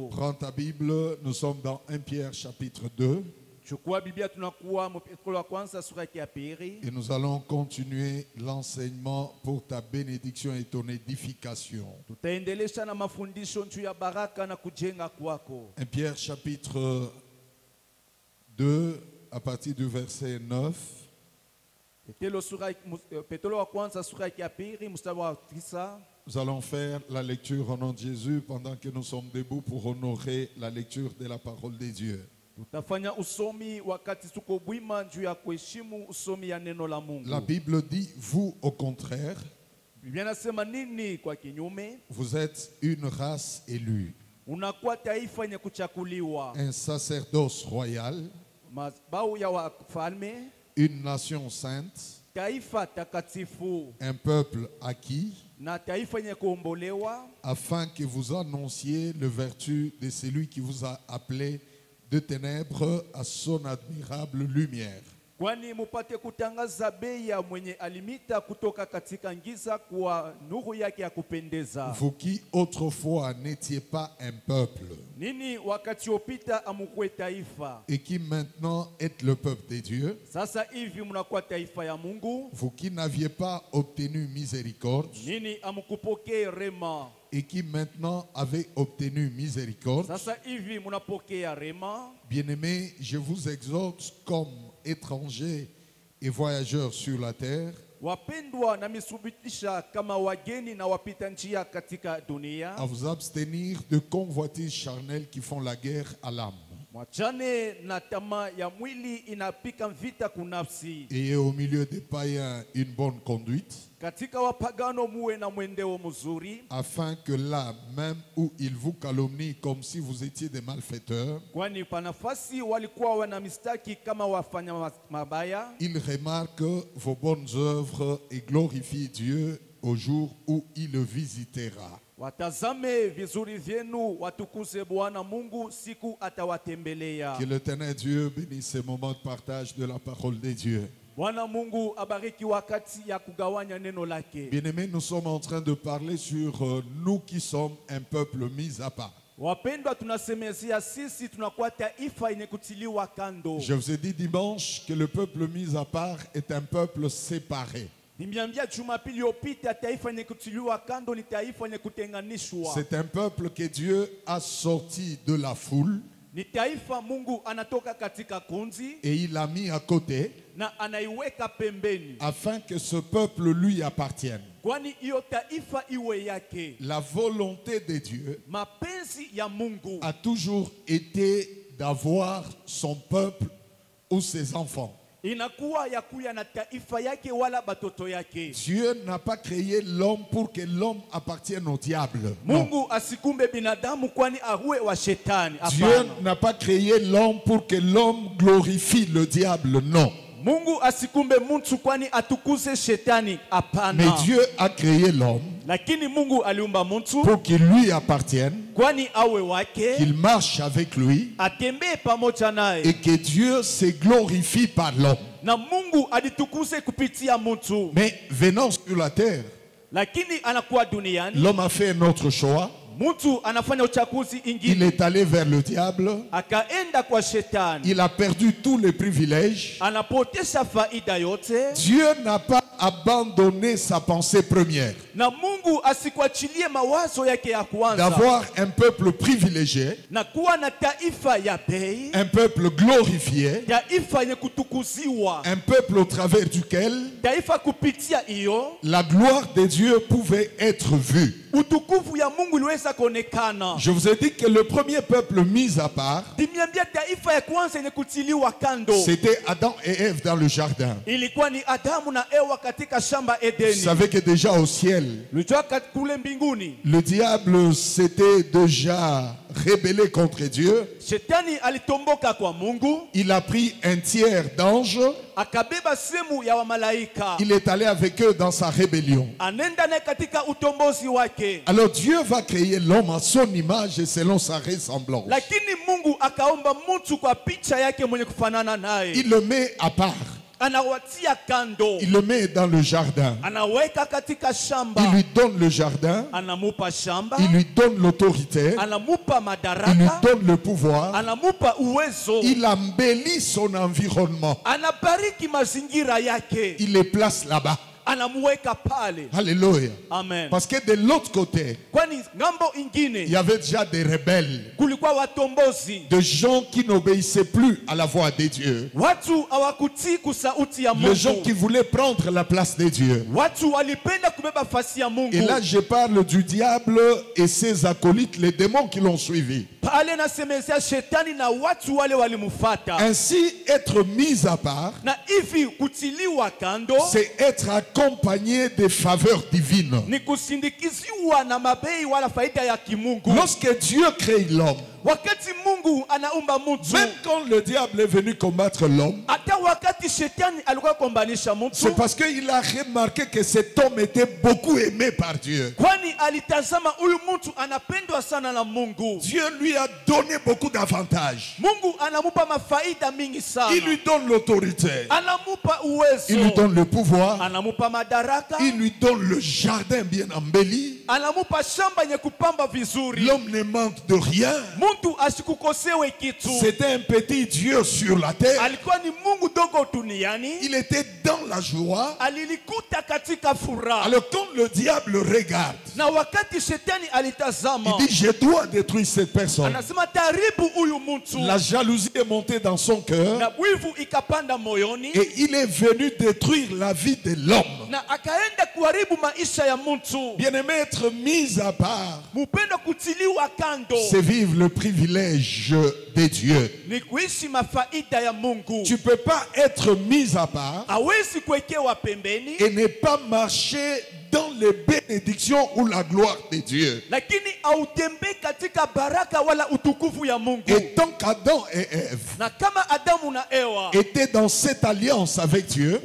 Prends ta Bible, nous sommes dans 1 Pierre chapitre 2. Et nous allons continuer l'enseignement pour ta bénédiction et ton édification. 1 Pierre chapitre 2 à partir du verset 9. Nous allons faire la lecture au nom de Jésus pendant que nous sommes debout pour honorer la lecture de la parole de Dieu. La Bible dit, vous au contraire, vous êtes une race élue, un sacerdoce royal, une nation sainte, un peuple acquis, afin que vous annonciez les vertus de celui qui vous a appelé de ténèbres à son admirable lumière. Vous qui autrefois n'étiez pas un peuple et qui maintenant êtes le peuple de Dieu, vous qui n'aviez pas obtenu miséricorde et qui maintenant avez obtenu miséricorde, bien-aimés, je vous exhorte comme étrangers et voyageurs sur la terre à vous abstenir de convoitises charnelles qui font la guerre à l'âme. Ayez au milieu des païens une bonne conduite, afin que là, même où ils vous calomnient comme si vous étiez des malfaiteurs, ils remarquent vos bonnes œuvres et glorifient Dieu au jour où il le visitera. Que l'Éternel Dieu bénisse ces moments de partage de la parole de Dieu. Bien-aimés, nous sommes en train de parler sur nous qui sommes un peuple mis à part. Je vous ai dit dimanche que le peuple mis à part est un peuple séparé. C'est un peuple que Dieu a sorti de la foule et il l'a mis à côté afin que ce peuple lui appartienne. La volonté de Dieu a toujours été d'avoir son peuple ou ses enfants. Dieu n'a pas créé l'homme pour que l'homme appartienne au diable. Non. Dieu n'a pas créé l'homme pour que l'homme glorifie le diable. Non. Mais Dieu a créé l'homme pour qu'il lui appartienne, qu'il marche avec lui et que Dieu se glorifie par l'homme. Mais venant sur la terre, l'homme a fait un autre choix. Il est allé vers le diable. Il a perdu tous les privilèges. Dieu n'a pas abandonné sa pensée première d'avoir un peuple privilégié, un peuple glorifié, un peuple au travers duquel la gloire de Dieu pouvait être vue. Je vous ai dit que le premier peuple mis à part, c'était Adam et Ève dans le jardin. Vous savez que déjà au ciel, le diable s'était déjà rébellé contre Dieu. Il a pris un tiers d'anges. Il est allé avec eux dans sa rébellion. Alors Dieu va créer l'homme à son image et selon sa ressemblance. Il le met à part. Il le met dans le jardin. Il lui donne le jardin. Il lui donne l'autorité. Il lui donne le pouvoir. Il embellit son environnement. Il les place là-bas. Alléluia. Amen. Parce que de l'autre côté, il y avait déjà des rebelles, des gens qui n'obéissaient plus à la voix de Dieu, les gens qui voulaient prendre la place de Dieu. Et là je parle du diable et ses acolytes, les démons qui l'ont suivi. Ainsi, être mis à part, c'est être accompagné des faveurs divines. Lorsque Dieu crée l'homme, même quand le diable est venu combattre l'homme, c'est parce qu'il a remarqué que cet homme était beaucoup aimé par Dieu. Dieu lui a donné beaucoup d'avantages. Il lui donne l'autorité. Il lui donne le pouvoir. Il lui donne le jardin bien embelli. L'homme ne manque de rien. C'était un petit Dieu sur la terre. Il était dans la joie. Alors quand le diable regarde, il dit je dois détruire cette personne. La jalousie est montée dans son cœur et il est venu détruire la vie de l'homme. Bien-aimé, être mis à part, c'est vivre le privilège de Dieu. Tu ne peux pas être mis à part et ne pas marcher dans les bénédictions ou la gloire de Dieu. Et tant qu'Adam et Ève étaient dans cette alliance avec Dieu,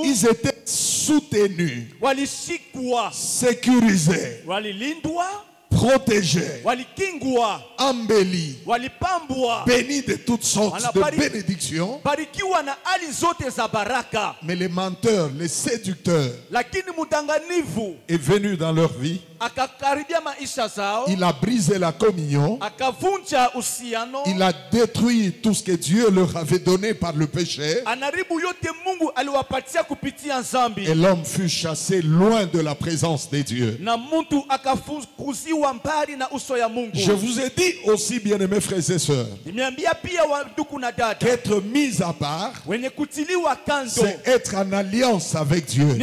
ils étaient soutenus, sécurisés, protégés, embellis, bénis de toutes sortes de bénédictions. Mais les menteurs, les séducteurs est venu dans leur vie. Il a brisé la communion. Il a détruit tout ce que Dieu leur avait donné par le péché. Et l'homme fut chassé loin de la présence de Dieu. Je vous ai dit aussi, bien-aimés frères et sœurs, qu'être mis à part, c'est être en alliance avec Dieu.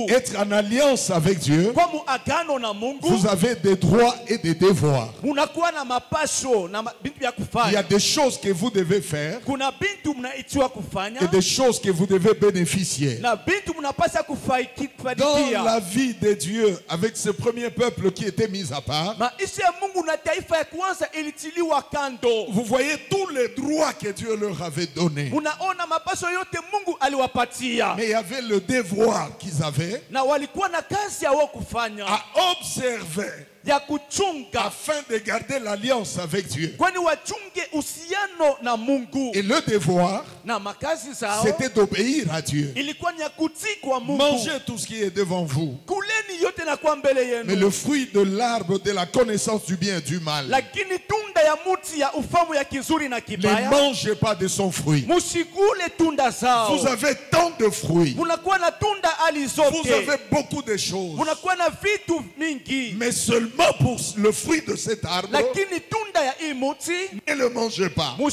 Être en alliance avec Dieu, vous avez des droits et des devoirs. Il y a des choses que vous devez faire et des choses que vous devez bénéficier. Dans la vie de Dieu, avec ce premier peuple qui était mis à part, vous voyez tous les droits que Dieu leur avait donnés. Mais il y avait le devoir qu'ils avaient à observer afin de garder l'alliance avec Dieu. Et le devoir, c'était d'obéir à Dieu. Mangez tout ce qui est devant vous. Mais le fruit de l'arbre de la connaissance du bien et du mal, ne mangez pas de son fruit. Vous avez tant de fruits. Vous avez beaucoup de choses. Mais seulement pour le fruit de cet arbre, ne le mangez pas. Mais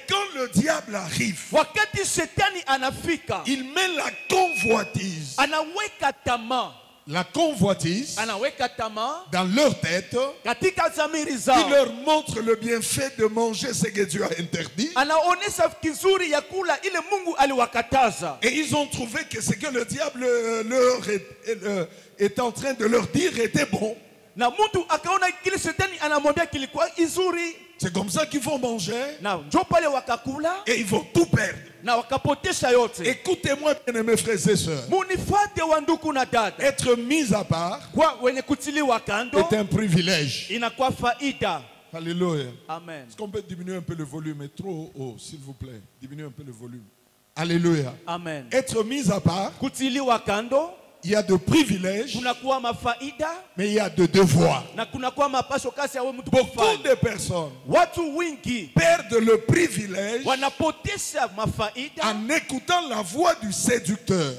quand le diable arrive, il met la convoitise. La convoitise dans leur tête, il leur montre le bienfait de manger ce que Dieu a interdit. Et ils ont trouvé que ce que le diable est en train de leur dire était bon. C'est comme ça qu'ils vont manger et ils vont tout perdre. Écoutez-moi, bien-aimés frères et sœurs. Être mis à part est un privilège. Alléluia. Amen. Est-ce qu'on peut diminuer un peu le volume? Est trop haut, s'il vous plaît. Diminuez un peu le volume. Alléluia. Amen. Être mis à part. Kutiliwa kando. Il y a de privilèges, mais il y a de devoirs. Beaucoup de personnes perdent le privilège en écoutant la voix du séducteur.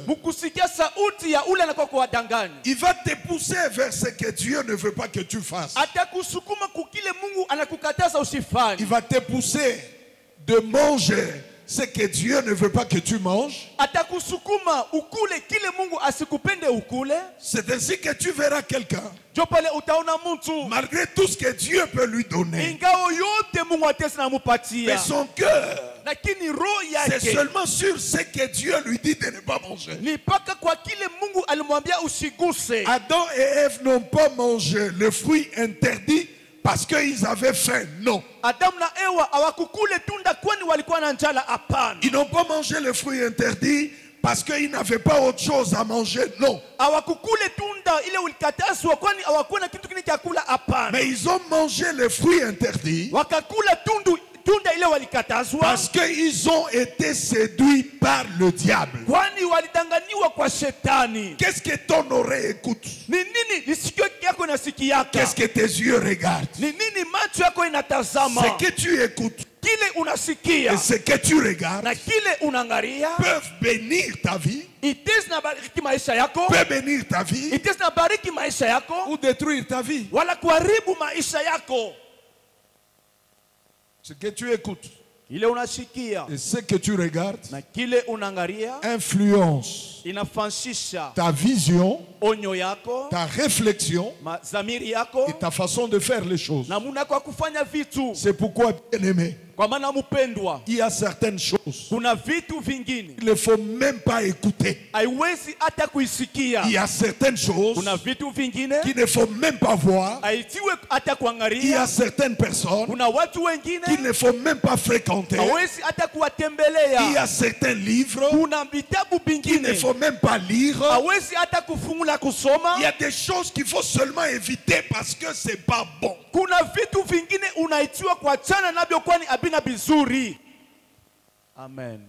Il va te pousser vers ce que Dieu ne veut pas que tu fasses. Il va te pousser de manger ce que Dieu ne veut pas que tu manges. C'est ainsi que tu verras quelqu'un, malgré tout ce que Dieu peut lui donner, mais son cœur, c'est seulement sur ce que Dieu lui dit de ne pas manger. Adam et Ève n'ont pas mangé le fruit interdit parce qu'ils avaient faim. Non. Ils n'ont pas mangé le fruit interdit parce qu'ils n'avaient pas autre chose à manger. Non. Mais ils ont mangé le fruit interdit parce qu'ils ont été séduits par le diable. Qu'est-ce que ton oreille écoute? Qu'est-ce que tes yeux regardent? Ce que tu écoutes et ce que tu regardes peuvent bénir ta vie, peuvent bénir ta vie ou détruire ta vie. Ce que tu écoutes et ce que tu regardes influence ta vision, ta réflexion et ta façon de faire les choses. C'est pourquoi, bien-aimé, il y a certaines choses qu'il ne faut même pas écouter. Il y a certaines choses qu'il ne faut même pas voir. Il y a certaines personnes qu'il ne faut même pas fréquenter. Il y a certains livres qu'il ne faut même pas lire. Il y a des choses qu'il faut seulement éviter parce que c'est pas bon. Amen.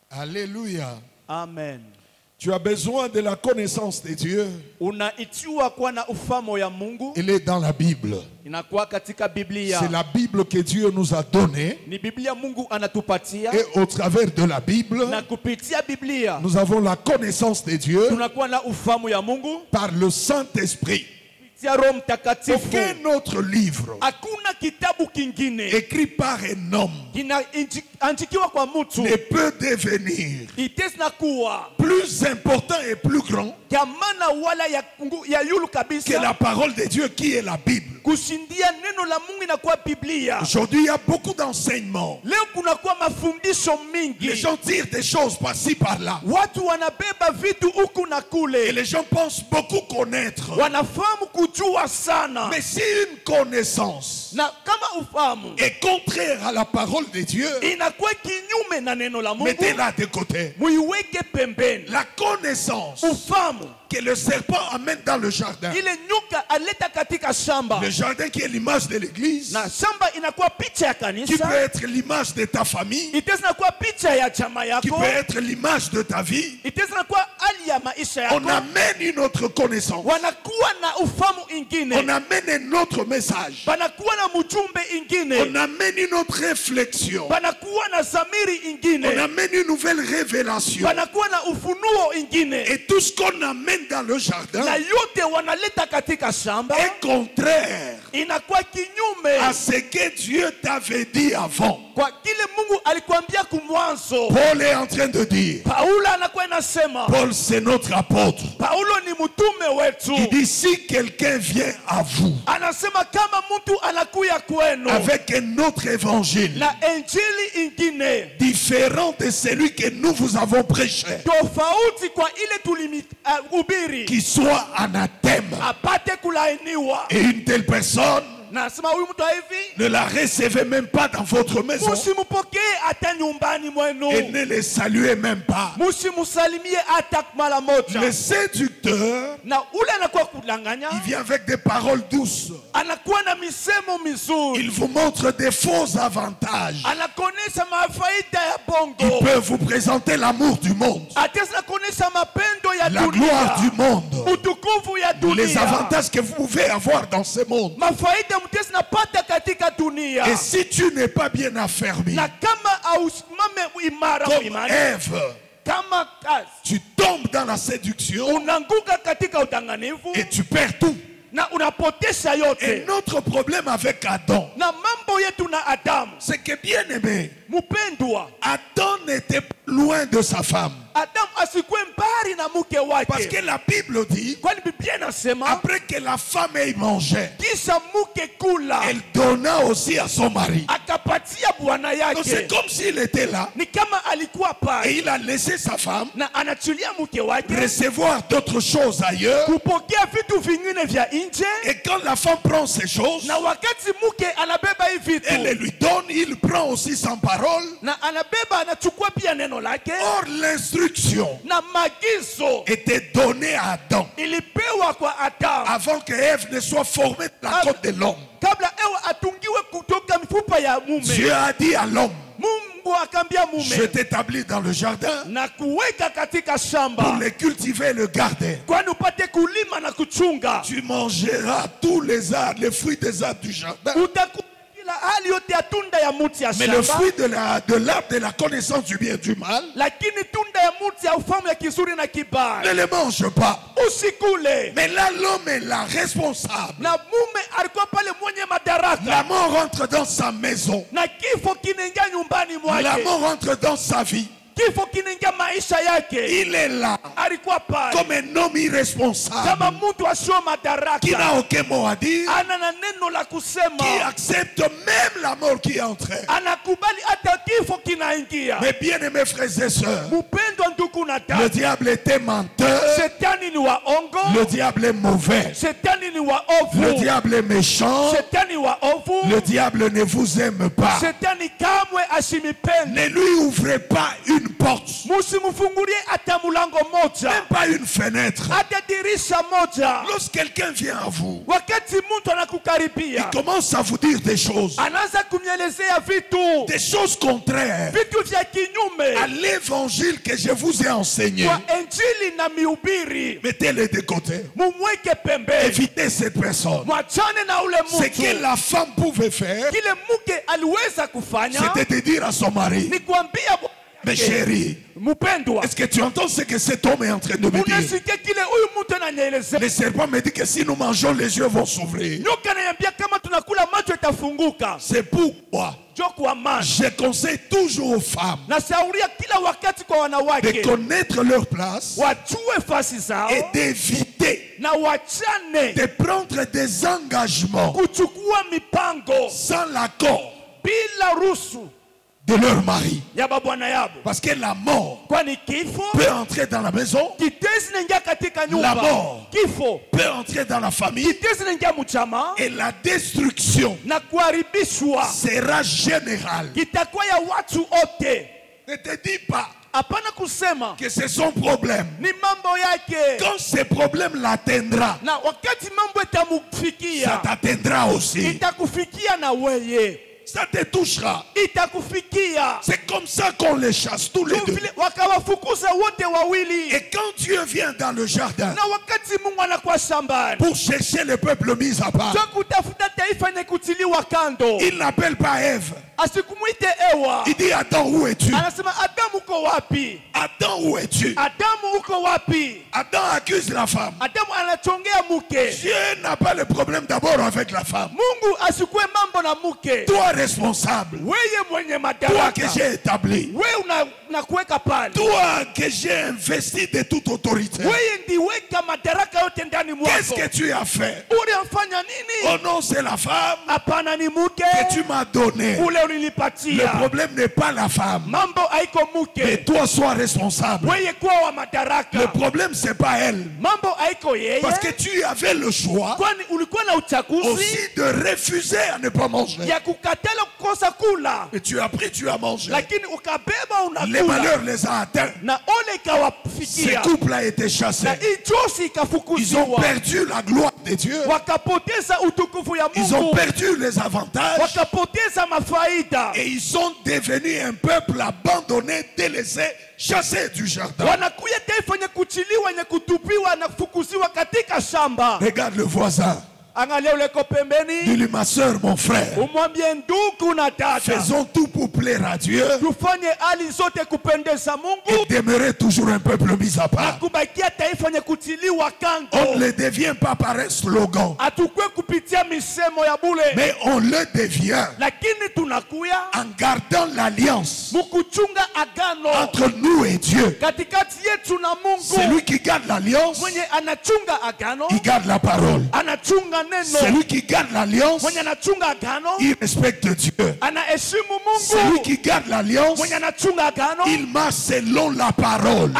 Alléluia. Amen. Tu as besoin de la connaissance de Dieu. Elle est dans la Bible. C'est la Bible que Dieu nous a donnée. Et au travers de la Bible, nous avons la connaissance de Dieu par le Saint-Esprit. Aucun autre livre écrit par un homme ne peut devenir plus important et plus grand que la parole de Dieu qui est la Bible. Aujourd'hui, il y a beaucoup d'enseignements. Les gens tirent des choses par-ci, par-là. Et les gens pensent beaucoup connaître. Mais si une connaissance est contraire à la parole de Dieu, mettez-la de côté. La connaissance que le serpent amène dans le jardin, le jardin qui est l'image de l'église, qui peut être l'image de ta famille, qui peut être l'image de ta vie, on amène une autre connaissance, on amène un autre message, on amène une autre réflexion, on amène une nouvelle révélation. Et tout ce qu'on amène dans le jardin est contraire à ce que Dieu t'avait dit avant. Paul est en train de dire, Paul c'est notre apôtre, il dit si quelqu'un vient à vous avec un autre évangile différent de celui que nous vous avons prêché, qui soit anathème, et une telle personne ne la recevez même pas dans votre maison et ne les saluez même pas. Le séducteur, il vient avec des paroles douces. Il vous montre des faux avantages. Il peut vous présenter l'amour du monde, la gloire du monde, les avantages que vous pouvez avoir dans ce monde. Et si tu n'es pas bien affermi, comme Ève, tu tombes dans la séduction et tu perds tout. Et notre problème avec Adam, c'est que bien aimé, Adam n'était pas loin de sa femme. Parce que la Bible dit, après que la femme ait mangé, elle donna aussi à son mari. Donc c'est comme s'il était là et il a laissé sa femme recevoir d'autres choses ailleurs. Et quand la femme prend ces choses, elle les lui donne, il prend aussi sans parole. Or l'instruction était donnée à Adam avant que Ève ne soit formée de la côte de l'homme. Dieu a dit à l'homme, je t'établis dans le jardin pour les cultiver et le garder. Tu mangeras tous les arbres, les fruits des arbres du jardin. Mais le fruit de l'arbre de la connaissance du bien et du mal, ne les mange pas. Mais là, l'homme est la responsable. La mort rentre dans sa maison. La mort rentre dans sa vie. Il est là comme un homme irresponsable qui n'a aucun mot à dire, qui accepte même la mort qui est entrée. Mais bien aimés frères et sœurs, le diable était menteur, le diable est mauvais, le diable est méchant, le diable ne vous aime pas. Ne lui ouvrez pas une porte, même pas une fenêtre. Lorsque quelqu'un vient à vous, il commence à vous dire des choses contraires à l'évangile que je vous ai enseigné. Mettez-les de côté. Évitez cette personne. Ce que la femme pouvait faire, c'était de dire à son mari, mais chérie, est-ce que tu entends ce que cet homme est en train de me dire? Le serpent me dit que si nous mangeons, les yeux vont s'ouvrir. C'est pourquoi je conseille toujours aux femmes de connaître leur place et d'éviter de prendre des engagements sans l'accord de leur mari. Parce que la mort peut entrer dans la maison. La mort peut entrer dans la famille. Et la destruction sera générale. Ne te dis pas que c'est son problème. Quand ce problème l'atteindra, ça t'atteindra aussi. Ça te touchera. C'est comme ça qu'on les chasse tous les deux. Et quand Dieu vient dans le jardin pour chercher le peuple mis à part, il n'appelle pas Ève. Il dit Adam, où es-tu? Adam, où es-tu? Adam accuse la femme. Dieu n'a pas le problème d'abord avec la femme. Toi responsable, toi que j'ai établi, toi que j'ai investi de toute autorité, Qu'est-ce que tu as fait? Oh non, c'est la femme que tu m'as donnée. Le problème n'est pas la femme. Mais toi, sois responsable. Le problème, c'est pas elle. Parce que tu avais le choix aussi de refuser à ne pas manger. Et tu as pris, tu as mangé. Les malheurs les a atteints. Ce couple a été chassé. Ils ont perdu la gloire de Dieu. Ils ont perdu les avantages. Et ils sont devenus un peuple abandonné, délaissé, chassé du jardin. Regarde le voisin. Dis-lui, ma soeur, mon frère, faisons tout pour plaire à Dieu et demeurer toujours un peuple mis à part. On ne le devient pas par un slogan, mais on le devient en gardant l'alliance entre nous et Dieu. Celui qui garde l'alliance, il garde la parole. Celui qui garde l'alliance, il respecte Dieu. Celui qui garde l'alliance, il marche selon la parole.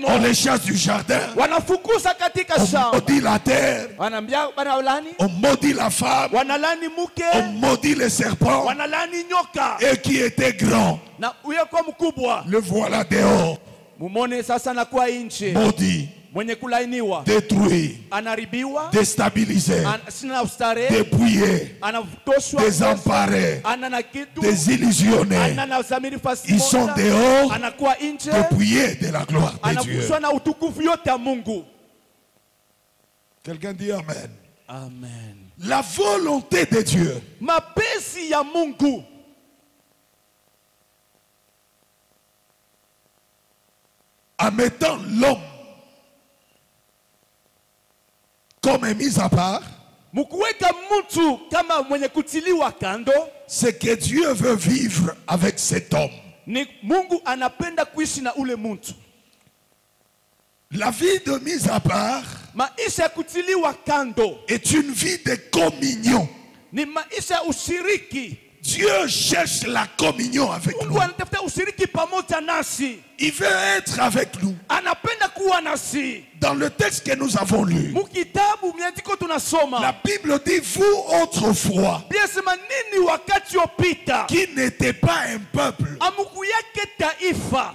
On les chasse du jardin. On maudit la terre. On maudit la femme. On maudit les serpents. Et qui était grand, le voilà dehors. Maudit, détruit, déstabilisé, dépouillé, désemparé, désillusionné. Ils sont dehors, dépouillés de la gloire de Dieu. Quelqu'un dit Amen. Amen. La volonté de Dieu en mettant l'homme comme est mis à part, c'est que Dieu veut vivre avec cet homme. La vie de mise à part est une vie de communion. Dieu cherche la communion avec nous. Il veut être avec nous. Dans le texte que nous avons lu, la Bible dit, vous autrefois, qui n'était pas un peuple,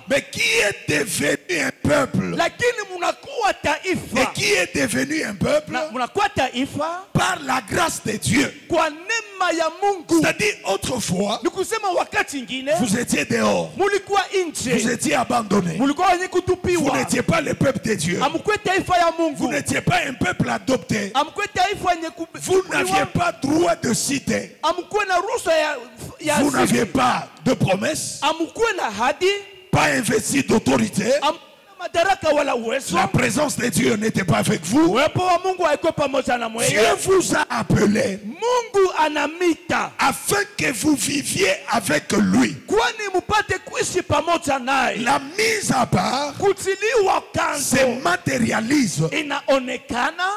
mais qui est devenu un peuple, et qui est devenu un peuple par la grâce de Dieu. C'est-à-dire autrefois, vous étiez dehors, vous étiez abandonné, vous n'étiez pas le peuple de Dieu, vous n'étiez pas un peuple adopté, vous n'aviez pas droit de cité, vous n'aviez pas de promesse, pas investi d'autorité. La présence de Dieu n'était pas avec vous. Dieu vous a appelé afin que vous viviez avec lui. La mise à part se matérialise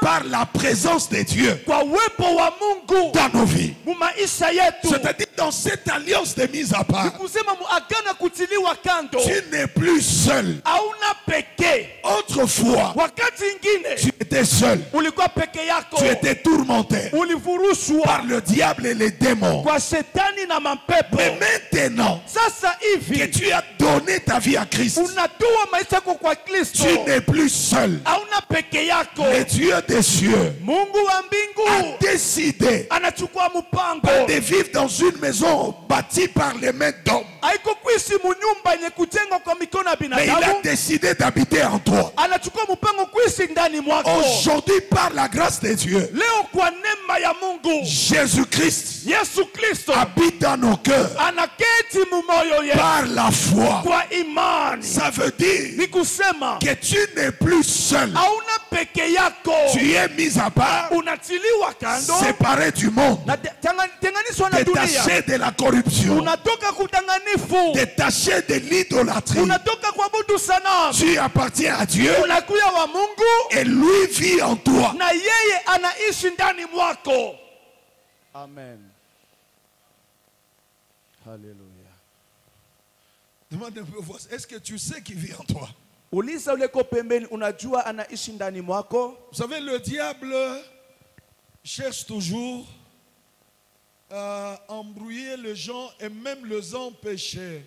par la présence de Dieu dans nos vies. C'est-à-dire dans cette alliance de mise à part, tu n'es plus seul. Autrefois, tu étais seul, tu étais tourmenté par le diable et les démons. Mais maintenant que tu as donné ta vie à Christ, tu n'es plus seul. Le Dieu des cieux a décidé de vivre dans une maison bâtie par les mains d'hommes. Mais il a décidé d'habiter en toi. Aujourd'hui, par la grâce de Dieu, Jésus-Christ habite dans nos cœurs par la foi. Ça veut dire que tu n'es plus seul. Tu es mis à part, séparé du monde, détaché de la corruption, détaché de l'idolâtrie. Tu appartiens à Dieu et lui vit en toi. Amen. Alléluia. Demande un peu, est-ce que tu sais qui vit en toi? Vous savez, le diable cherche toujours à embrouiller les gens et même les empêcher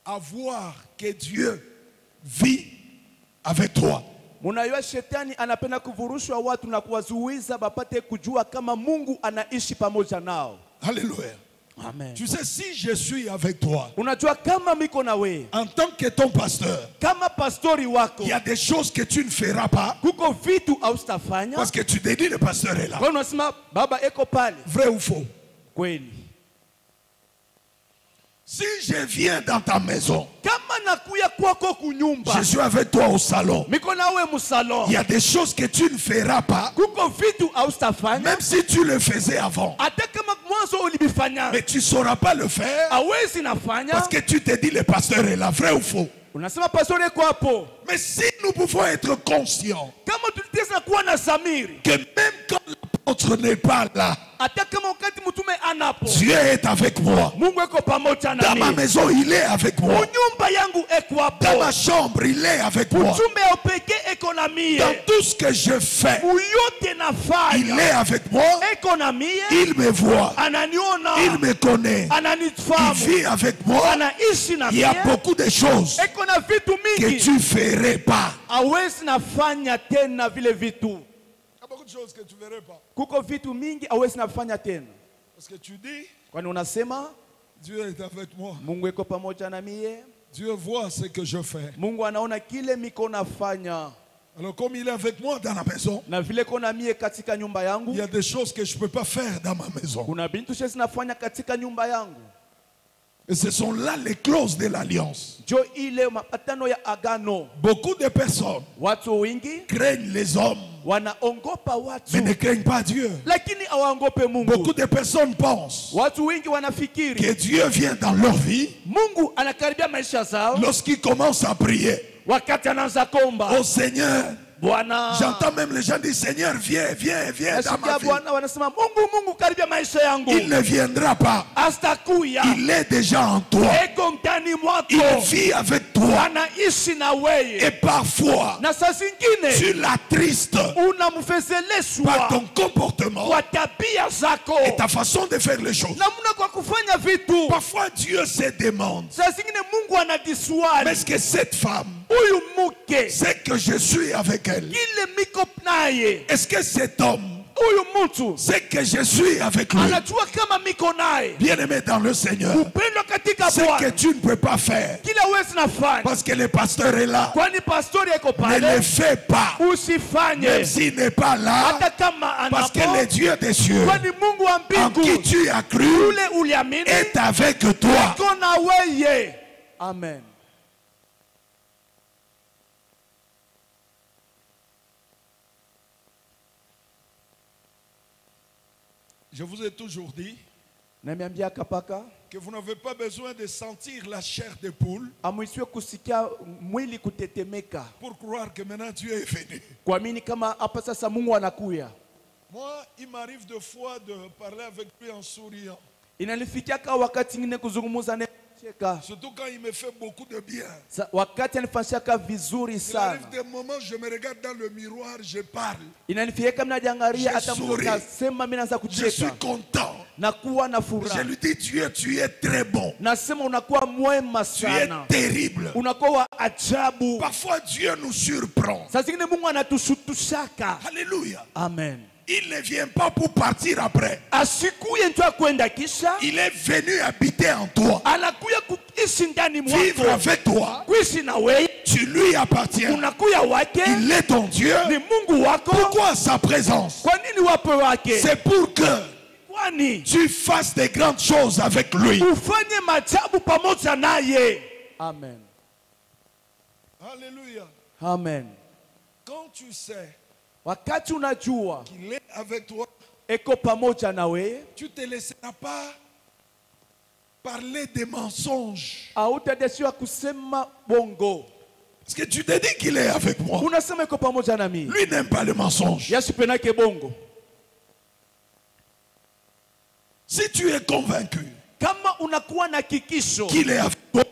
à voir que Dieu vit avec toi. Munajua shetani anapenda kuvurushwa watu na kuwazuiza bapate kujua kama Mungu anaishi pamoja nao. Alléluia. Amen. Tu sais, si je suis avec toi, unajua kama miko na wewe, en tant que ton pasteur, kama pastori wako, il y a des choses que tu ne feras pas, kuko vitu hautafanya parce que tu te dis le pasteur est là. Kwa unasema baba eko pale. Vrai ou faux? Kweli. Si je viens dans ta maison, je suis avec toi au salon, il y a des choses que tu ne feras pas, même si tu le faisais avant. Mais tu ne sauras pas le faire parce que tu te dis le pasteur est là. Vrai ou faux? Mais si nous pouvons être conscients que même quand l'apôtre n'est pas là, Dieu est avec moi. Dans ma maison, il est avec moi. Dans ma chambre, il est avec moi. Dans tout ce que je fais, il est avec moi. Il me voit. Il me connaît. Il vit avec moi. Il y a beaucoup de choses que tu ne ferais pas. Il y a beaucoup de choses que tu ne verrais pas. Parce que tu dis, Dieu est avec moi. Dieu voit ce que je fais. Alors comme il est avec moi dans la maison, il y a des choses que je ne peux pas faire dans ma maison. Et ce sont là les clauses de l'alliance. Beaucoup de personnes craignent les hommes, mais ne craignent pas Dieu. Beaucoup de personnes pensent que Dieu vient dans leur vie lorsqu'ils commencent à prier. Oh Seigneur, j'entends même les gens dire Seigneur, viens, viens, viens dans ma vie. Il ne viendra pas. Il est déjà en toi. Il vit avec toi. Et parfois, tu l'attristes par ton comportement et ta façon de faire les choses. Parfois, Dieu se demande, mais est-ce que cette femme, c'est que je suis avec elle? Est-ce que cet homme, c'est que je suis avec lui? Bien-aimé dans le Seigneur, c'est que tu ne peux pas faire parce que le pasteur est là. Ne le fais pas, même s'il n'est pas là, parce que le Dieu des cieux en qui tu as cru est avec toi. Amen. Je vous ai toujours dit que vous n'avez pas besoin de sentir la chair de poule pour croire que maintenant Dieu est venu. Moi, il m'arrive de fois de parler avec lui en souriant. Surtout quand il me fait beaucoup de bien. Il arrive des moments où je me regarde dans le miroir, je parle. Je souris. Je suis content. Je lui dis Dieu, tu es très bon. Tu es terrible. Parfois Dieu nous surprend. Alléluia. Amen. Il ne vient pas pour partir après. Il est venu habiter en toi. Vivre avec toi. Tu lui appartiens. Il est ton Dieu. Pourquoi sa présence? C'est pour que tu fasses des grandes choses avec lui. Amen. Alléluia. Amen. Quand tu sais wakati unajua qu'il est avec toi, eko pamoja na wewe, tu te laisseras pas parler des mensonges. hautadesiwa kusema bongo. Parce que tu te dis qu'il est avec moi. Unasema eko pamoja na mimi. Lui n'aime pas le mensonge. Yesu penake bongo. Si tu es convaincu kama unakuwa na kikisho qu'il est avec toi,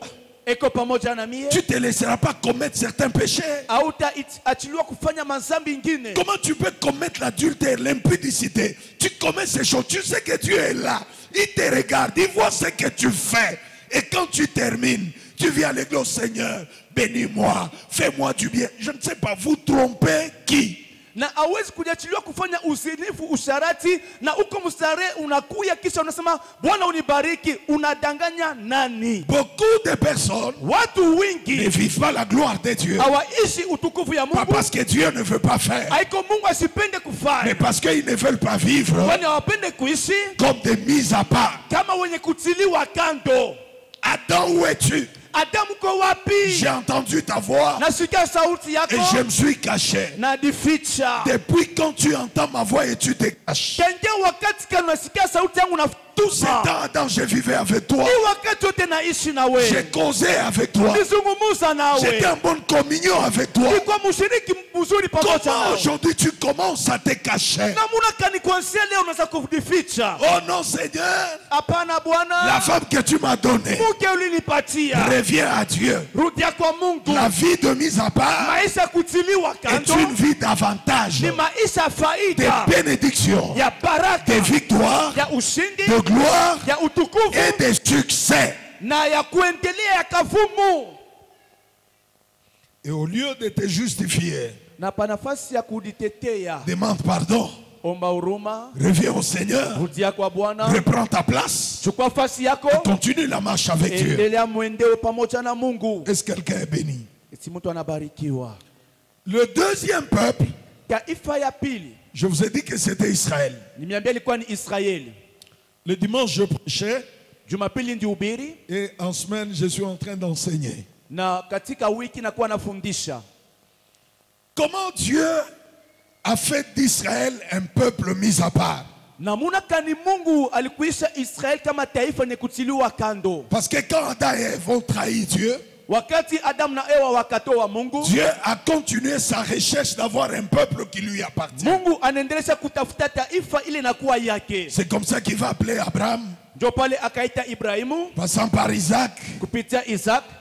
eko pamoja na mimi, tu ne te laisseras pas commettre certains péchés. Hautaachiliwa kufanya mazambi ingine. Comment tu peux commettre l'adultère, l'impudicité? Tu commets ces choses, tu sais que Dieu est là. Il te regarde, il voit ce que tu fais. Et quand tu termines, tu viens à l'église, Seigneur, bénis-moi, fais-moi du bien. Je ne sais pas, vous trompez qui? Na hawezi kujiachiliwa kufanya uzinifu, usharati, na uko mstare unakuya kisha unasema Bwana unibariki, unadanganya nani? Beaucoup de personnes watu wingi ne vivent pas la gloire de Dieu. Hawaishi utukufu ya Mungu. Pas parce que Dieu ne veut pas faire, haiko Mungu asipende kufanya, mais parce qu'ils ne veulent pas vivre kwani hawapende kuishi comme des mises à part. kama wenye kutiliwa kando. Adam, où es-tu? Adam, uko wapi? J'ai entendu ta voix nasikia sauti yako et je me suis caché. najificha. Depuis quand tu entends ma voix et tu te caches? Tangia wakati kana nasikia sauti yangu na tout ce temps, Adam, je vivais avec toi. J'ai causé avec toi. J'étais en bonne communion avec toi. Comment aujourd'hui tu commences à te cacher? Oh non, Seigneur, la femme que tu m'as donnée, reviens à Dieu. La vie de mise à part est une vie d'avantage, de bénédiction, de victoire, de gloire et de succès. Et au lieu de te justifier, demande pardon, reviens au Seigneur, reprends ta place et continue la marche avec Dieu. Est-ce que quelqu'un est béni? Le deuxième peuple, je vous ai dit que c'était Israël. Le dimanche, je prêchais et en semaine, je suis en train d'enseigner. Comment Dieu a fait d'Israël un peuple mis à part? Parce que quand Adam et Ève ont trahi Dieu, Dieu a continué sa recherche d'avoir un peuple qui lui appartient. C'est comme ça qu'il va appeler Abraham, passant par Isaac.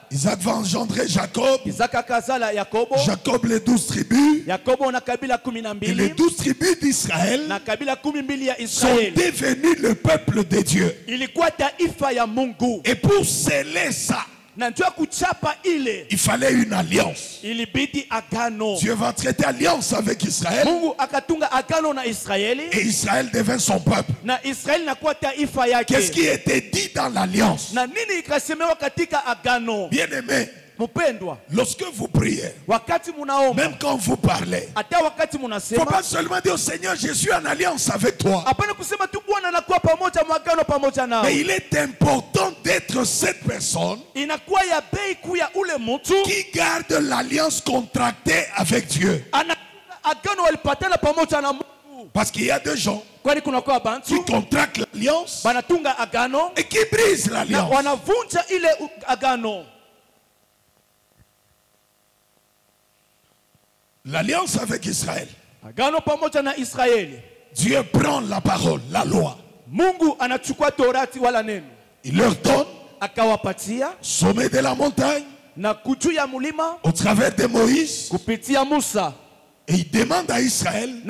Isaac va engendrer Jacob. Jacob les 12 tribus. Et les 12 tribus d'Israël sont devenus le peuple de Dieu. Et pour sceller ça, il fallait une alliance. Dieu va traiter alliance avec Israël. Et Israël devint son peuple. Qu'est-ce qui était dit dans l'alliance? Bien aimé, lorsque vous priez, même quand vous parlez, il ne faut pas seulement dire au Seigneur, je suis en alliance avec toi. Mais il est important d'être cette personne qui garde l'alliance contractée avec Dieu. Parce qu'il y a des gens qui contractent l'alliance et qui brisent l'alliance. L'alliance avec Israël. Dieu prend la parole, la loi. Il leur donne sommet de la montagne au travers de Moïse. Et il demande à Israël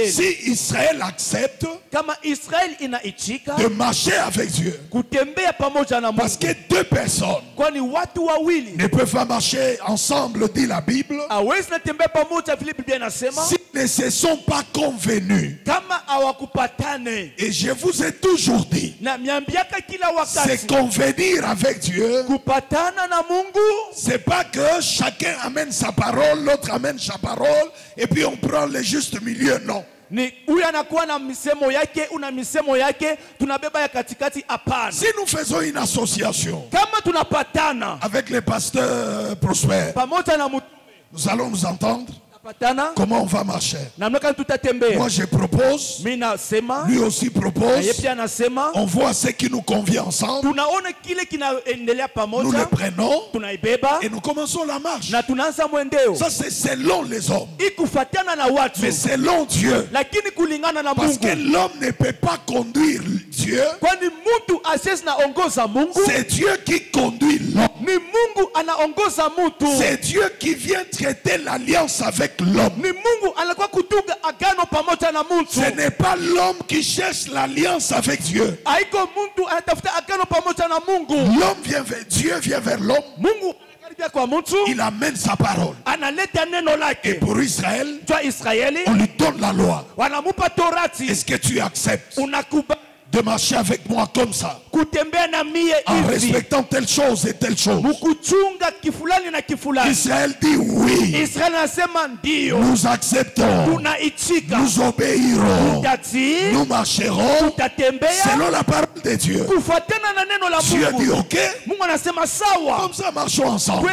si Israël accepte de marcher avec Dieu. Parce que deux personnes ne peuvent pas marcher ensemble, dit la Bible, s'ils ne se sont pas convenus. Et je vous ai toujours dit, c'est convenir avec Dieu. C'est pas que chacun amène sa parole, l'autre amène sa parole et puis on prend le juste milieu, non. Si nous faisons une association avec les pasteurs prospères, nous allons nous entendre. comment on va marcher? Moi je propose, lui aussi propose, on voit ce qui nous convient ensemble, nous le prenons et nous commençons la marche. Ça c'est selon les hommes, mais selon Dieu, parce que l'homme ne peut pas conduire Dieu, c'est Dieu qui conduit l'homme. C'est Dieu qui vient traiter l'alliance avec l'homme. Ce n'est pas l'homme qui cherche l'alliance avec Dieu. L'homme vient vers Dieu, vient vers l'homme. Il amène sa parole. Et pour Israël, on lui donne la loi. Est-ce que tu acceptes de marcher avec moi comme ça, en respectant telle chose et telle chose? Israël dit oui. Nous acceptons, nous obéirons, nous marcherons selon la parole de Dieu. Dieu dit ok, comme ça marchons ensemble.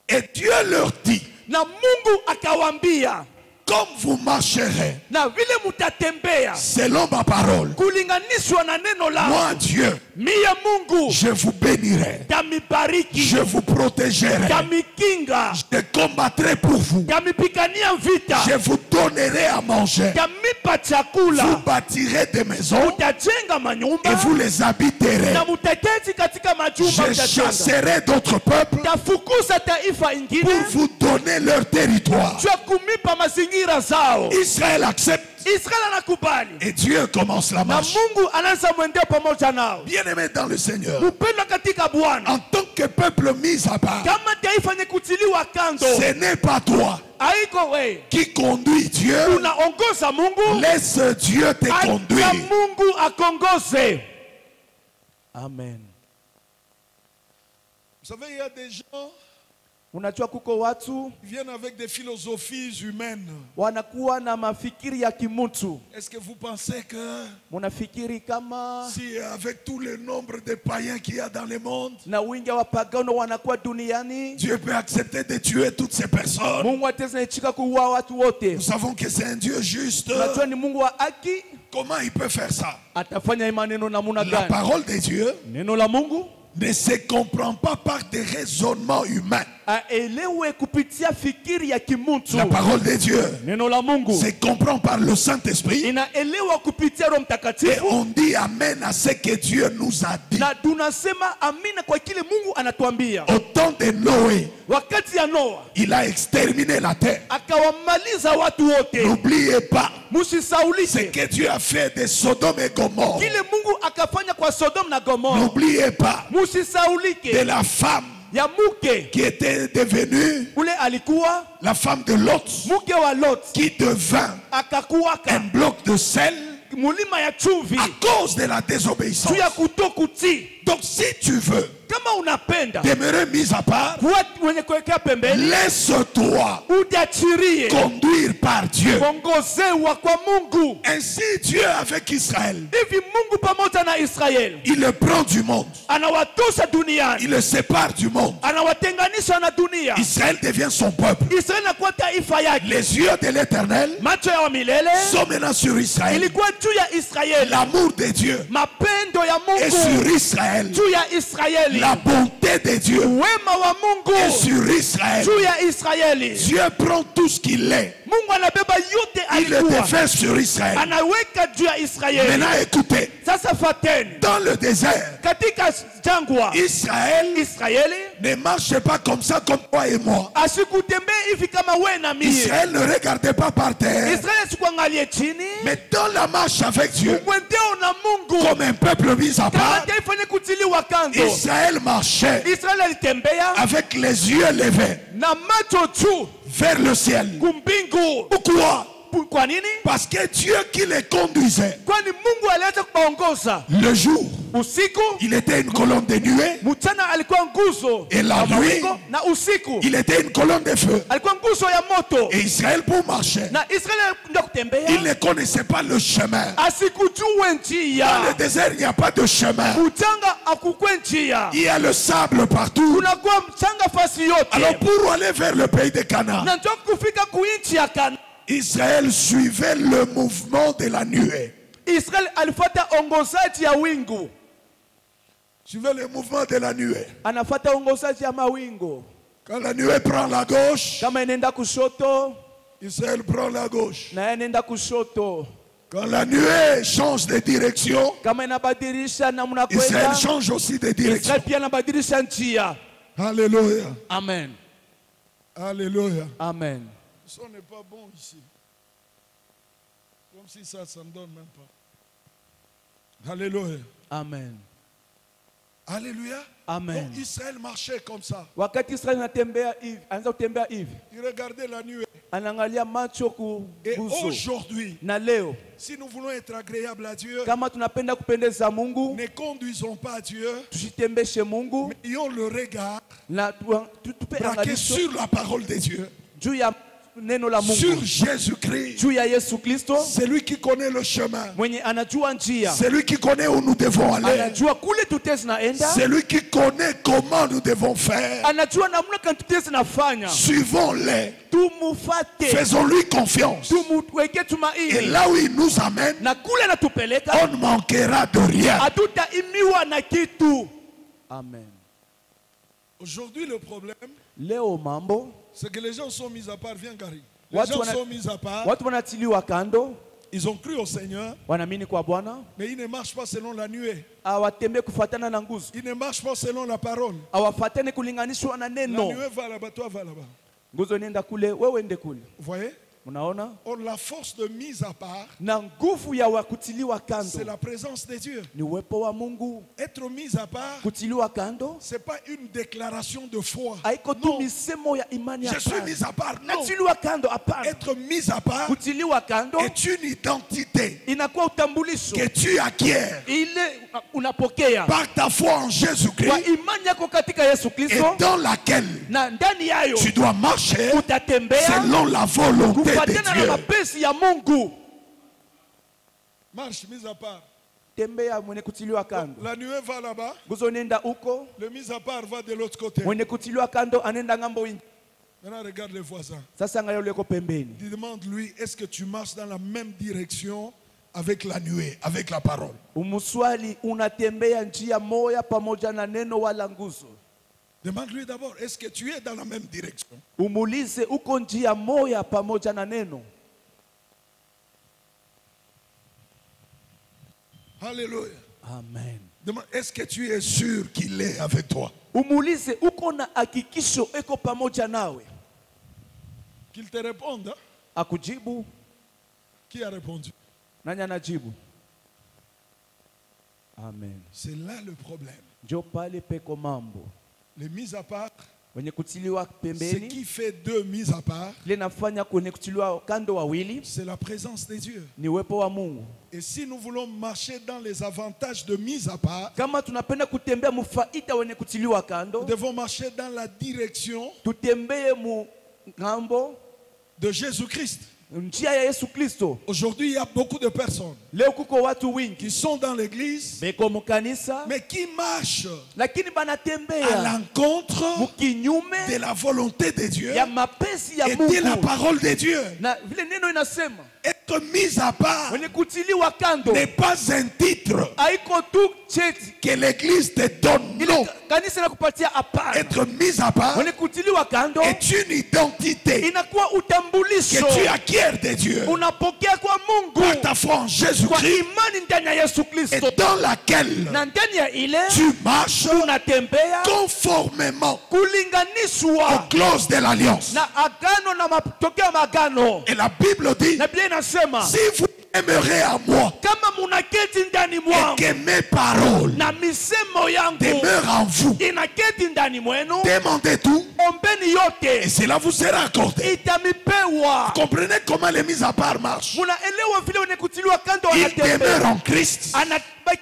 Et Dieu leur dit, comme vous marcherez selon ma parole, moi Dieu, je vous bénirai, je vous protégerai, je combattrai pour vous, je vous donnerai à manger, vous bâtirez des maisons et vous les habiterez, je chasserai d'autres peuples pour vous donner leur territoire. Israël accepte. Et Dieu commence la marche. Bien-aimé dans le Seigneur, en tant que peuple mis à part, ce n'est pas toi qui conduit Dieu. Laisse Dieu te conduire. Amen. Vous savez, il y a des gens unajua kuko watu viennent avec des philosophies humaines. Wanakuwa na mafikiri ya kimutu. Est-ce que vous pensez que munafikiri kama si avec tout le nombre de païens qu'il y a dans le monde, na wingi wa pagano wanakuwa duniani, Dieu peut accepter de tuer toutes ces personnes? Mungu ataweza kuua watu wote. Nous savons que c'est un Dieu juste. Unajua ni Mungu wa haki. Comment il peut faire ça? Atafanya maneno namuna gani? La parole de Dieu, neno la Mungu, ne se comprend pas par des raisonnements humains. La parole de Dieu se comprend par le Saint-Esprit. Et on dit amen à ce que Dieu nous a dit. Au temps de Noé, il a exterminé la terre. N'oubliez pas ce que Dieu a fait de Sodome et Gomorrhe. N'oubliez pas de la femme qui était devenue la femme de Lot, qui devint un bloc de sel à cause de la désobéissance. Donc si tu veux demeurer mis à part, laisse-toi conduire par Dieu. Ainsi Dieu avec Israël, il le prend du monde, il le sépare du monde. Israël devient son peuple. Les yeux de l'Éternel sont maintenant sur Israël. L'amour de Dieu est sur Israël. La bonté de Dieu est sur Israël. Dieu prend tout ce qu'il est, il le défait sur Israël. Maintenant écoutez, dans le désert, Israël ne marche pas comme ça comme toi et moi. Israël ne regardait pas par terre, mais dans la marche avec Dieu, comme un peuple mis à part, Israël marchait avec les yeux levés vers le ciel. Pourquoi? Parce que Dieu qui les conduisait, le jour il était une colonne de nuée. Et la nuit, il était une colonne de feu. Et Israël pour marcher, il ne connaissait pas le chemin. Dans le désert, il n'y a pas de chemin. Il y a le sable partout. Alors pour aller vers le pays de Canaan, Israël suivait le mouvement de la nuée. Israël alifuata ongozaji ya wingu. Suivait le mouvement de la nuée. Anafuata ongozaji ya mawingu. Quand la nuée prend la gauche, kama inaenda kushoto, Israël prend la gauche. Na inaenda kushoto. Quand la nuée change de direction, kama inabadilisha namna kwenda, Israël change aussi de direction. Israël pia inabadilisha njia. Alléluia. Amen. Alléluia. Amen. Le son n'est pas bon ici. Comme si ça ne me donne même pas. Alléluia. Amen. Alléluia. Amen. Donc Israël marchait comme ça. Wakati Israël anatembea hivi, anaanza kutembea hivi. Il regardait la nuée. Anaangalia macho ku Et aujourd'hui, na leo, si nous voulons être agréables à Dieu, kama tunapenda kupendeza Mungu, ne conduisons pas à Dieu, tusitembeshe Mungu, mais ayons le regard na braqué sur la parole de Dieu. Juu ya neno la Mungu. Sur Jésus-Christ. Juu ya Yesu Kristo. C'est lui qui connaît le chemin. Mwenye anajua njia. C'est lui qui connaît où nous devons aller. Anajua kule tutezi naenda. C'est lui qui connaît comment nous devons faire. Anajua namna kan tutezi nafanya. Suivons-les. Tumufate. Faisons-lui confiance. Tumweke tumaini. Et là où il nous amène, na kule anatupeleka, on ne manquera de rien. Hatutaimiwa na kitu. Amen. Aujourd'hui le problème, leo mambo, c'est que les gens sont mis à part. Viens Gary. Les gens sont mis à part. Watu wanatiliwa kando. Ils ont cru au Seigneur. Wanaamini kwa Bwana. Mais ils ne marchent pas selon la nuée. Hawatembe kufuatana na nguzo. Ils ne marchent pas selon la parole. Hawafuatane kulinganishwa na neno. La nuée va là-bas, toi va là-bas. Nguzo nenda kule, wewe ende kule. Vous voyez? Unaona? Or la force de mise à part, na nguvu ya kutiliwa kando, c'est la présence de Dieu. Ni uwepo wa Mungu. Être mis à part, kutiliwa kando, c'est pas une déclaration de foi. Haiko tu misemo ya imani. Je suis mis à part. Non. Natiliwa kando, hapana. Être mis à part, kutiliwa kando, est une identité inakuwa utambulisho que tu acquiers ile unapokea par ta foi en Jésus-Christ, kwa imani yako katika Yesu Kristo, et dans laquelle na ndani yayo tu dois marcher utatembea selon la volonté de Dieu. Ya Mungu. Marche mise à part. Tembea mwenye kutiliwa kando. La nuée va là-bas. Nguzo nenda uko. Le mise à part va de l'autre côté. Mwenye kutiliwa kando anenda ngambo ingi. Maintenant regarde les voisins. Sasa angalia ule ko pembeni. Demande-lui, est-ce que tu marches dans la même direction avec la nuée, avec la parole? Umuswali unatembea njia moja pamoja na neno wala nguzo. Demande-lui d'abord, est-ce que tu es dans la même direction? Umulize uko njia moja pamoja na neno. Alléluia. Amen. Demande, est-ce que tu es sûr qu'il est avec toi? Umulize uko na hakikisho eko pamoja nawe. Qu'il te réponde. Akujibu. Qui a répondu? Nani anajibu? Amen. C'est là le problème. Njo pale peko mambo. Les mises à part, ce qui fait deux mises à part, c'est la présence de Dieu. Et si nous voulons marcher dans les avantages de mise à part, nous devons marcher dans la direction de Jésus-Christ. Aujourd'hui, il y a beaucoup de personnes qui sont dans l'église, mais qui marchent à l'encontre de la volonté de Dieu et de la parole de Dieu. Être mis à part n'est pas un titre que l'église te donne. Non. Être mis à part est une identité que tu acquiers de Dieu par ta foi en Jésus-Christ et dans laquelle tu marches conformément aux clauses de l'alliance. Et la Bible dit, si vous aimerez à moi et que mes paroles demeurent en vous, demandez tout et cela vous sera accordé. Vous comprenez comment les mises à part marchent? Ils demeurent en Christ et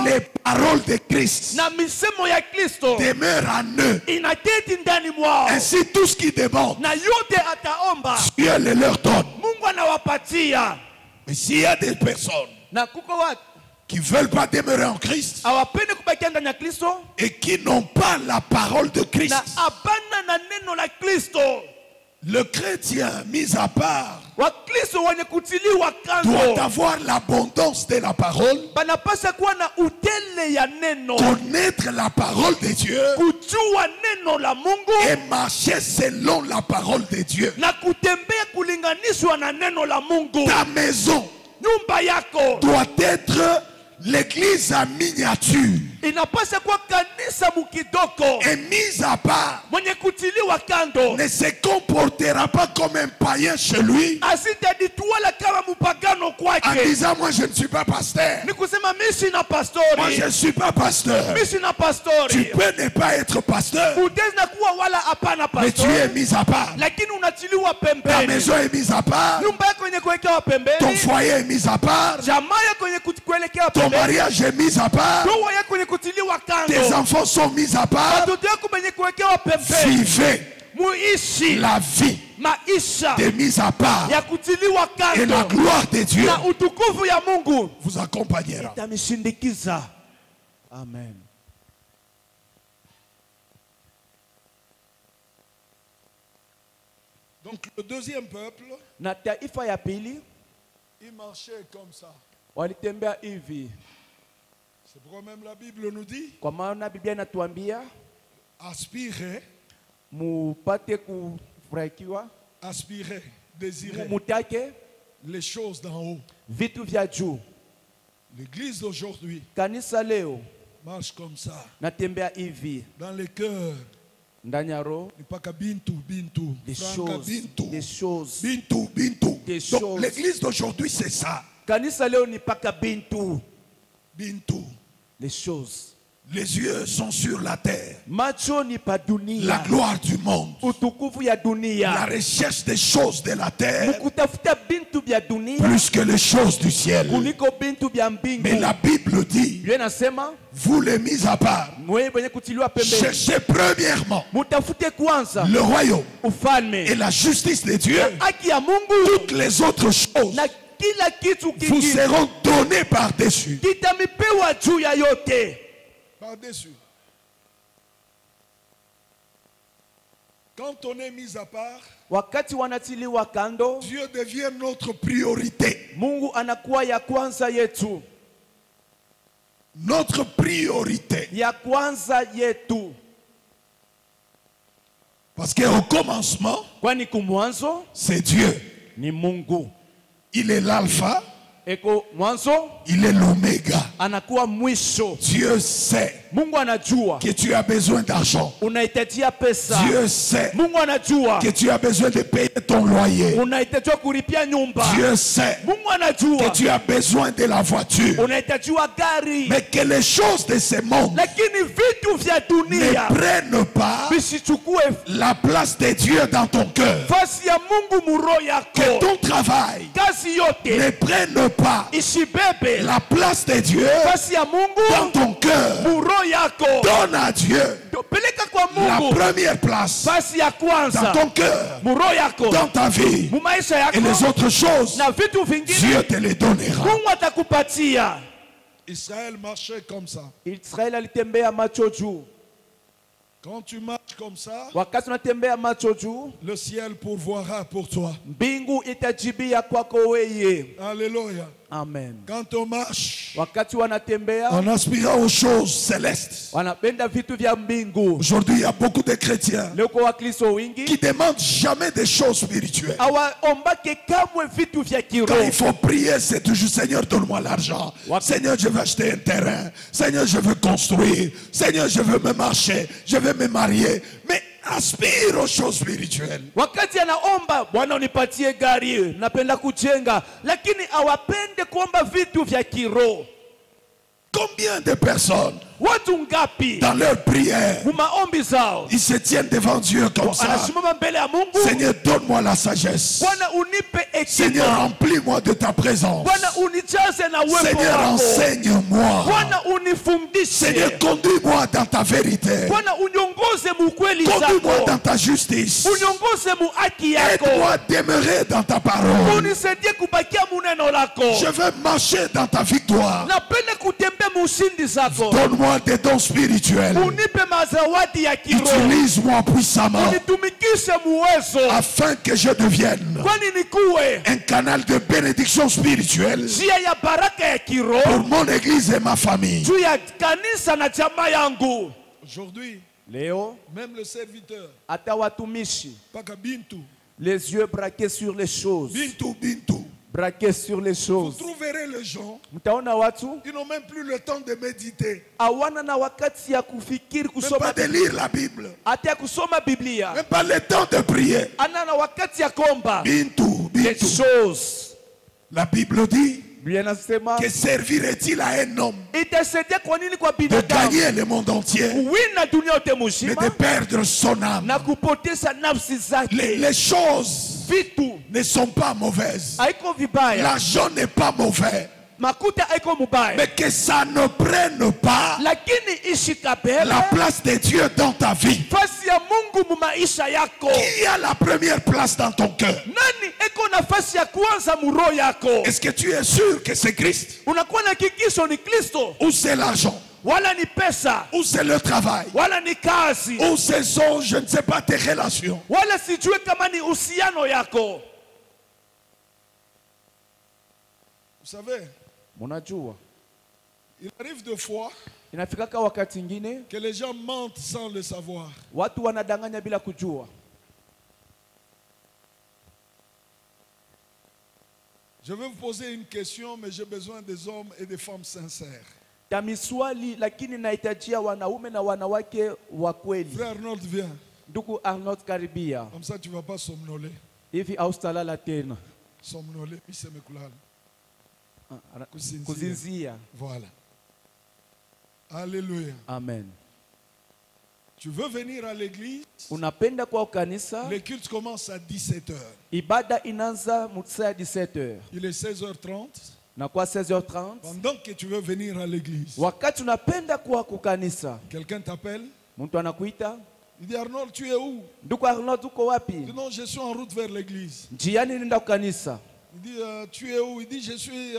les paroles de Christ demeurent en eux. Ainsi tout ce qui demande, Dieu le leur donne. Mais s'il y a des personnes qui ne veulent pas demeurer en Christ et qui n'ont pas la parole de Christ, le chrétien mis à part doit avoir l'abondance de la parole, connaître la parole de Dieu et marcher selon la parole de Dieu. Ta maison doit être l'église en miniature et mise à part, ne se comportera pas comme un païen chez lui en disant moi je ne suis pas pasteur, moi je ne suis pas pasteur. Tu peux ne pas être pasteur, mais tu es mis à part. Ta maison est mise à part, ton foyer est mis à part, ton mariage est mis à part, tes enfants sont mis à part. Vivez la vie de mise à part et la gloire de Dieu vous accompagnera. Amen. Donc le deuxième peuple, il marchait comme ça. C'est pourquoi même la Bible nous dit aspirer, aspirer, désirer les choses d'en haut. L'église d'aujourd'hui marche comme ça. Dans les cœurs, pas qu'à bintou, des choses. Donc l'église d'aujourd'hui c'est ça. Bintou. Les choses. Les yeux sont sur la terre. La gloire du monde. La recherche des choses de la terre plus que les choses du ciel. Mais la Bible dit, vous les mis à part, cherchez premièrement le royaume et la justice de Dieu. Toutes les autres choses vous seront données par-dessus. Par-dessus. Quand on est mis à part, Dieu devient notre priorité. Notre priorité. Parce qu'au commencement, c'est Dieu. Il est l'alpha. Il est l'oméga. Dieu sait que tu as besoin d'argent. Dieu sait que tu as besoin de payer ton loyer. Dieu sait que tu as besoin de la voiture. Mais que les choses de ce monde ne prennent pas la place de Dieu dans ton cœur. Que ton travail ne prenne pas la place de Dieu dans ton cœur. Donne à Dieu la première place dans ton cœur, dans ta vie, et les autres choses Dieu te les donnera. Israël marchait comme ça. Quand tu marches comme ça, le ciel pourvoira pour toi. Alléluia. Amen. Quand on marche en aspirant aux choses célestes, aujourd'hui il y a beaucoup de chrétiens qui ne demandent jamais des choses spirituelles. Quand il faut prier, c'est toujours Seigneur, donne-moi l'argent. Seigneur, je veux acheter un terrain. Seigneur, je veux construire. Seigneur, je veux me marcher. Je veux me marier. Mais aspire aux choses spirituelles. Wakati anaomba Bwana unipatie gari, napenda kujenga, lakini awapende kuomba vitu vya kiroho. Combien de personnes Dans leur prière, ils se tiennent devant Dieu comme ça. Seigneur, donne-moi la sagesse. Seigneur, remplis-moi de ta présence. Seigneur, enseigne-moi. Seigneur, conduis-moi dans ta vérité. Conduis-moi dans ta justice. Aide-moi à demeurer dans ta parole. Je veux marcher dans ta victoire. Donne-moi des dons spirituels. Utilise-moi puissamment afin que je devienne un canal de bénédiction spirituelle pour mon église et ma famille. Aujourd'hui, Léo, même le serviteur, les yeux braqués sur les choses. Braqués sur les choses. Vous trouverez les gens, ils n'ont même plus le temps de méditer. Même pas de lire la Bible. Même pas le temps de prier. Les choses. La Bible dit, que servirait-il à un homme de gagner le monde entier, mais de perdre son âme? Les choses ne sont pas mauvaises. L'argent n'est pas mauvais. Mais que ça ne prenne pas la place de Dieu dans ta vie. Qui a la première place dans ton cœur? Est-ce que tu es sûr que c'est Christ? Ou c'est l'argent? Ou c'est le travail? Ou ce sont, je ne sais pas, tes relations? Vous savez, il arrive deux fois que les gens mentent sans le savoir. Je vais vous poser une question, mais j'ai besoin des hommes et des femmes sincères. Frère Arnold, viens. Comme ça, tu ne vas pas somnoler. Somnoler, voilà. Alléluia. Amen. Tu veux venir à l'église? Les cultes commencent à 17h. Il est 16h30. Pendant que tu veux venir à l'église, quelqu'un t'appelle. Il dit, Arnold, tu es où? Il dit, non, je suis en route vers l'église. Il dit, tu es où? Il dit, je suis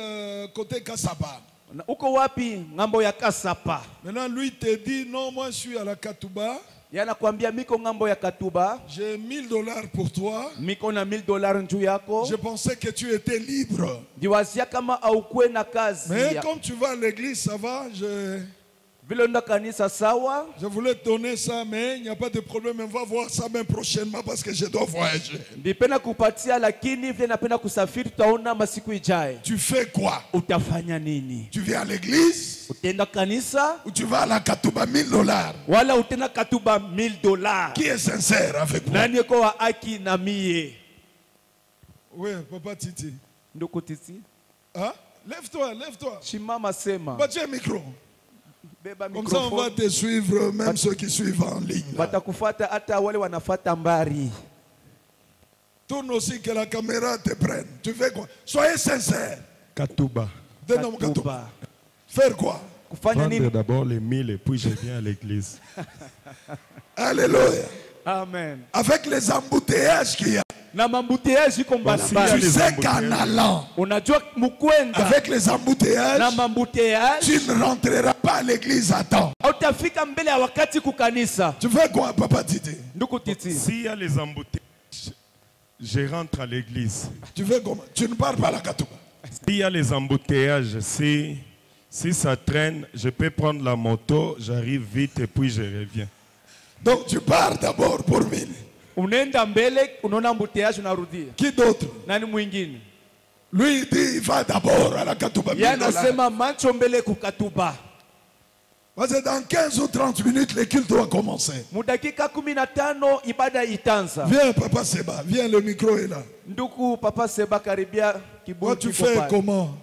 côté Kassapa. Maintenant, lui te dit, non, moi je suis à la Katouba. J'ai $1000 pour toi. Je pensais que tu étais libre. Mais comme tu vas à l'église, ça va. Je voulais te donner ça, mais il n'y a pas de problème. On va voir ça même prochainement parce que je dois voyager. Tu fais quoi? Tu viens à l'église? Ou tu vas à la Katouba $1000? Qui est sincère avec moi? Oui, Papa Titi. Hein? Lève-toi. Bâtis un micro. Comme ça, on va te suivre, même ceux qui suivent en ligne. Tourne aussi que la caméra te prenne. Tu fais quoi? Soyez sincère. Katouba. Donne-moi Katouba. Faire quoi? Prendre d'abord les 1000 et puis je viens à l'église. Alléluia. Amen. Avec les embouteillages qu'il y a. Tu sais qu'en allant avec les embouteillages, tu ne rentreras pas à l'église à temps. Tu fais quoi, Papa Titi? S'il y a les embouteillages, je rentre à l'église. Tu fais comment? Tu ne pars pas à la Katouba. S'il y a les embouteillages, si ça traîne, je peux prendre la moto, j'arrive vite et puis je reviens. Donc tu pars d'abord pour 1000. Qui d'autre? Lui il dit il va d'abord à la Katouba. Parce que dans 15 ou 30 minutes, le culte doit commencer. Viens, Papa Seba. Viens, le micro est là. Toi, tu fais comment?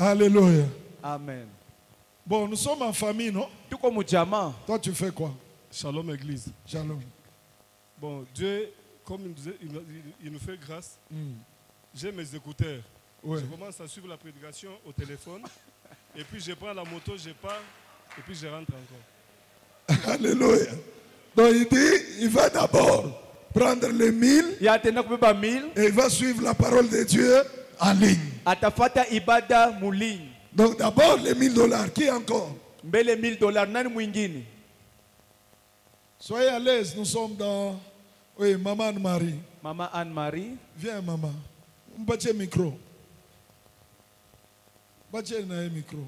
Alléluia. Amen. Bon, nous sommes en famille, non? Toi, tu fais quoi? Shalom Église. Shalom. Bon, Dieu, comme il nous fait grâce, j'ai mes écouteurs. Ouais. Je commence à suivre la prédication au téléphone. Et puis je prends la moto, je pars. Et puis je rentre encore. Alléluia. Donc il dit, il va d'abord prendre les 1000. Et il va suivre la parole de Dieu en ligne. Donc d'abord les $1000. Qui encore? Soyez à l'aise, nous sommes dans... Oui, Maman Anne-Marie. Maman Anne-Marie. Viens, maman. Battez le micro. Battez le micro.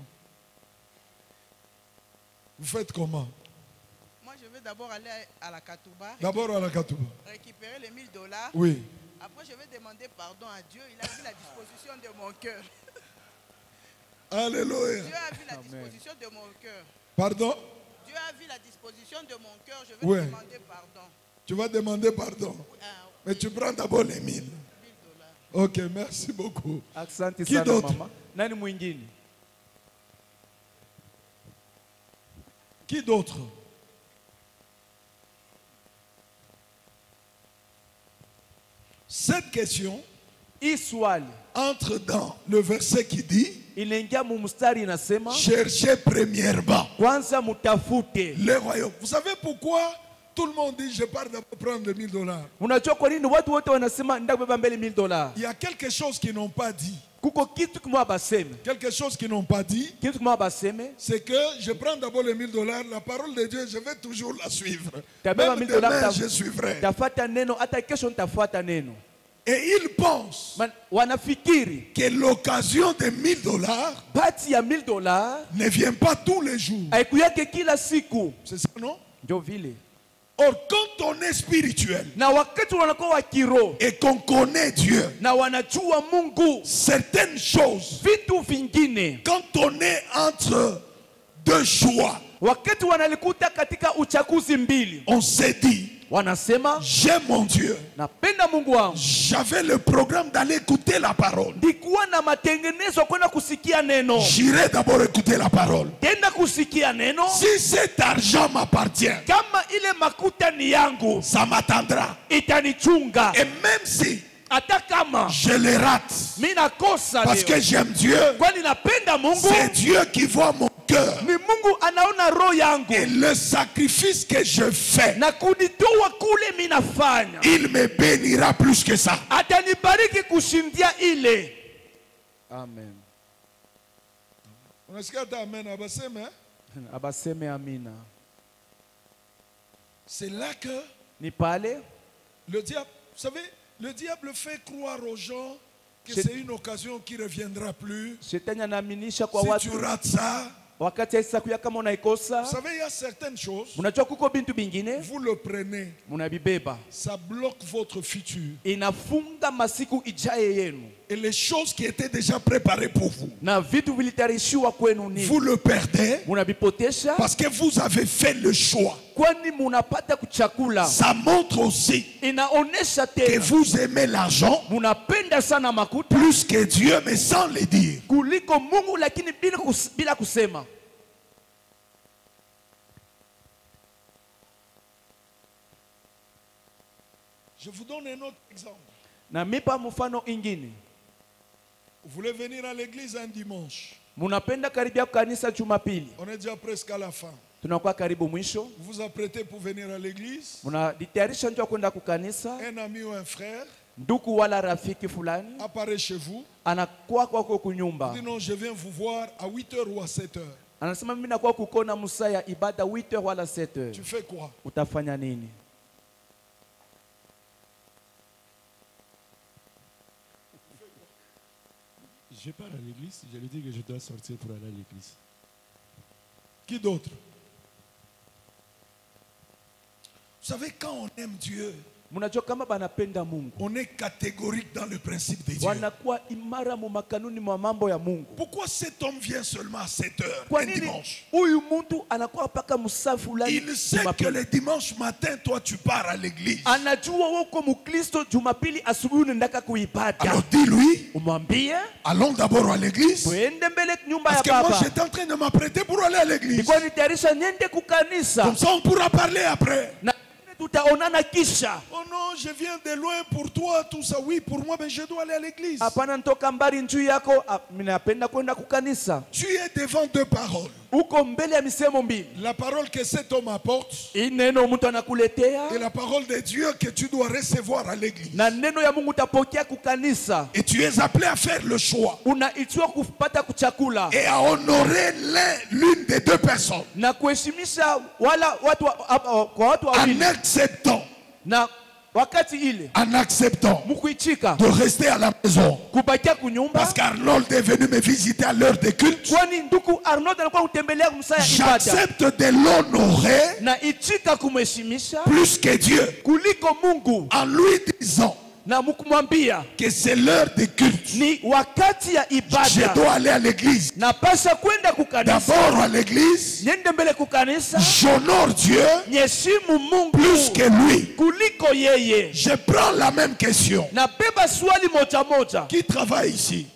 Vous faites comment? Moi, je vais d'abord aller à la Katouba. D'abord à la Katouba. Récupérer les $1000. Oui. Après, je vais demander pardon à Dieu. Il a vu la disposition de mon cœur. Alléluia. Dieu a vu la disposition de mon cœur. Pardon? Dieu a vu la disposition de mon cœur. Je vais demander pardon. Tu vas demander pardon. Mais tu prends d'abord les 1000. $1000. Ok, merci beaucoup. Qui d'autre? Qui d'autre? Cette question entre dans le verset qui dit cherchez premièrement le royaume. Vous savez pourquoi tout le monde dit je pars d'abord prendre les $1000? Il y a quelque chose qu'ils n'ont pas dit. Quelque chose qu'ils n'ont pas dit, c'est que je prends d'abord les $1000, la parole de Dieu, je vais toujours la suivre. Même demain, je suivrai. Et ils pensent que l'occasion de $1000 ne vient pas tous les jours. C'est ça, non? Or, quand on est spirituel et qu'on connaît Dieu, certaines choses, quand on est entre deux choix, on s'est dit, j'aime mon Dieu. J'avais le programme d'aller écouter la parole. J'irai d'abord écouter la parole. Si cet argent m'appartient, ça m'attendra. Et même si je le rate, parce que j'aime Dieu, c'est Dieu qui voit mon cœur. Et le sacrifice que je fais, il me bénira plus que ça. Amen. C'est là que le diable, vous savez, le diable fait croire aux gens que c'est une occasion qui ne reviendra plus. Si tu rates ça, vous savez, il y a certaines choses, vous le prenez, ça bloque votre futur. Et les choses qui étaient déjà préparées pour vous, vous le perdez parce que vous avez fait le choix. Ça montre aussi que vous aimez l'argent plus que Dieu, mais sans le dire. Je vous donne un autre exemple. Vous voulez venir à l'église un dimanche. On est déjà presque à la fin. Vous vous apprêtez pour venir à l'église. Un ami ou un frère apparaît chez vous. Il dit non, je viens vous voir à 8h ou à 7h. Tu fais quoi? Je pars à l'église, je lui dis que je dois sortir pour aller à l'église. Qui d'autre? Vous savez, quand on aime Dieu, On est catégorique dans le principe de Dieu. Pourquoi cet homme vient seulement à 7 heures un dimanche? Il sait que le dimanche matin, toi tu pars à l'église. Alors dis-lui, allons d'abord à l'église. Parce que moi j'étais en train de m'apprêter pour aller à l'église. Comme ça on pourra parler après. Oh non, je viens de loin pour toi, tout ça. Oui, pour moi, mais je dois aller à l'église. Tu es devant deux paroles. La parole que cet homme apporte et la parole de Dieu que tu dois recevoir à l'église. Et tu es appelé à faire le choix et à honorer l'une des deux personnes en acceptant de rester à la maison. Parce qu'Arnold est venu me visiter à l'heure de culte. J'accepte de l'honorer plus que Dieu, en lui disant que c'est l'heure de culte. Je dois aller à l'église. D'abord à l'église, j'honore Dieu plus que lui. Je prends la même question. Qui travaille ici?